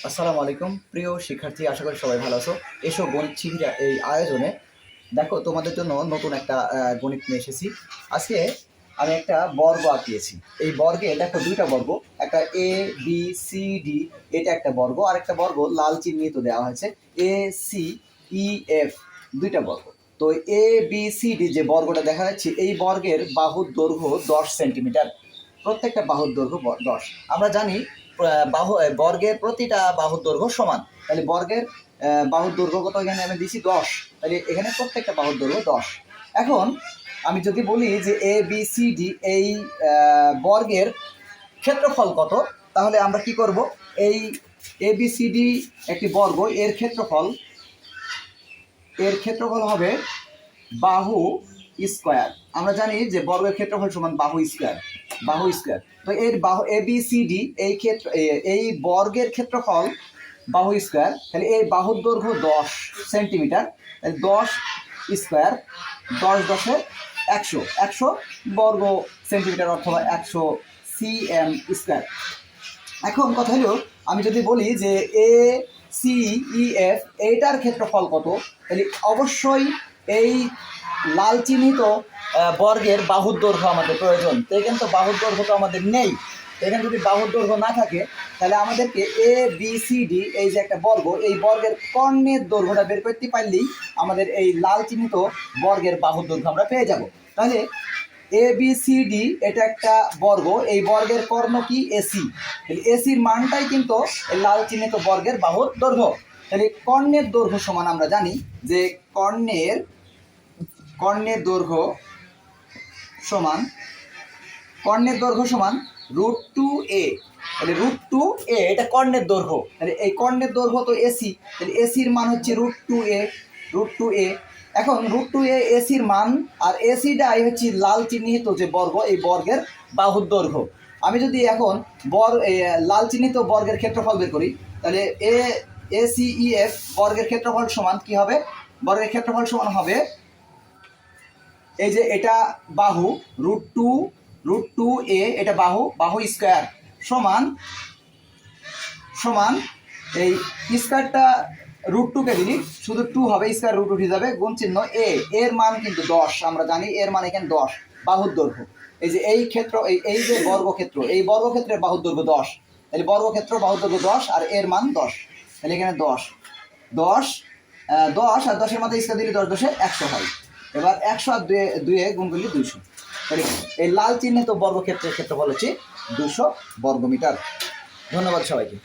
আসসালামু আলাইকুম প্রিয় শিক্ষার্থী, আশা করি সবাই ভালো আছো। এসো গণিত শিখিরা এই আয়োজনে দেখো তোমাদের জন্য নতুন একটা গণিত নিয়ে এসেছি। আজকে আমি একটা বর্গ আঁকিয়েছি। এই বর্গে দেখো দুইটা বর্গ, একটা এ বি সি ডি, এটা একটা বর্গ, আর একটা বর্গ লাল চিহ্নিত দেওয়া হয়েছে এ সি ই এফ, দুইটা বর্গ। তো এ বি সি ডি যে বর্গটা দেখা যাচ্ছে, এই বর্গের বাহুর দৈর্ঘ্য 10 সেন্টিমিটার। প্রত্যেকটা বাহুর দৈর্ঘ্য 10। আমরা জানি বর্গের প্রতিটা বাহুর দৈর্ঘ্য সমান, তাহলে বর্গের বাহুর দৈর্ঘ্য কত, এখানে আমি দিছি 10, তাহলে এখানে প্রত্যেকটা বাহুর দৈর্ঘ্য 10। এখন আমি যদি বলি যে এ বি সি ডি এই বর্গের ক্ষেত্রফল কত, তাহলে আমরা কি করব, এই এ বি সি ডি একটি বর্গ, এর ক্ষেত্রফল হবে বাহু স্কোয়ার। আমরা জানি যে বর্গের ক্ষেত্রফল সমান বাহু স্কোয়ার, তো এর বাহু এ বি সি ডি এই বর্গের ক্ষেত্রফল বাহু স্কোয়ার, তাহলে এই বাহুর দৈর্ঘ্য 10 সেন্টিমিটার, 10 স্কোয়ার, 10 × 10 100 বর্গ সেন্টিমিটার অথবা 100 cm স্কোয়ার। এখন কথা হলো, আমি যদি বলি যে এ সি ই এফ এইটার ক্ষেত্রফল কত, তাহলে অবশ্যই এই লাল চিহ্নিত বর্গের বাহুর দৈর্ঘ্য আমাদের প্রয়োজন। তো এখানে তো বাহুর দৈর্ঘ্য তো আমাদের নেই। এখানে যদি বাহুর দৈর্ঘ্য না থাকে, তাহলে আমাদেরকে এ বি সি ডি এই যে একটা বর্গ, এই বর্গের কর্ণের দৈর্ঘ্যটা বের করতে পারলেই আমাদের এই লাল চিহ্নিত বর্গের বাহুর দৈর্ঘ্য আমরা পেয়ে যাব। তাহলে এ বি সি ডি এটা একটা বর্গ, এই বর্গের কর্ণ কি এসি, তাহলে এসির মানটাই কিন্তু এই লাল চিহ্নিত বর্গের বাহুর দৈর্ঘ্য। তাহলে কর্ণের দৈর্ঘ্য সমান আমরা জানি যে কর্ণের দৈর্ঘ্য সমান √2a। তাহলে √2a এটা কর্ণের দৈর্ঘ্য, তাহলে এই কর্ণের দৈর্ঘ্য তো এসি, তাহলে এসির মান হচ্ছে √2a। এখন √2a এসির মান, আর এসিটাই হচ্ছে লাল চিহ্নিত যে বর্গ, এই বর্গের বাহুর দৈর্ঘ্য। আমি যদি এখন লাল চিহ্নিত বর্গের ক্ষেত্রফল বের করি, তাহলে এ সি ই এফ বর্গের ক্ষেত্রফল সমান কি হবে, বর্গের ক্ষেত্রফল সমান হবে এই যে এটা বাহু √2a, এটা বাহু স্কোয়ার সমান এই স্কোয়ারটা √2 কে দিলি শুধু 2 হবে, স্কোয়ার √ উঠে যাবে, গুণ চিহ্ন এর মান কিন্তু 10, আমরা জানি এর মান এখানে 10 বাহুর দৈর্ঘ্য। এই যে এই ক্ষেত্র এই যে বর্গক্ষেত্র, এই বর্গক্ষেত্রের বাহুর দৈর্ঘ্য 10, তাহলে বর্গক্ষেত্র বাহুর দৈর্ঘ্য 10 আর এর মান 10, তাহলে এখানে 10 আর 10-এর মধ্যে স্কোয়ার দিলে 10 × 100 হয়। এবার 100 আর 2 গুণ করলে 200, তাহলে এই লাল চিহ্নিত বর্গক্ষেত্রের ক্ষেত্রফল হচ্ছে 200 বর্গমিটার। ধন্যবাদ সবাইকে।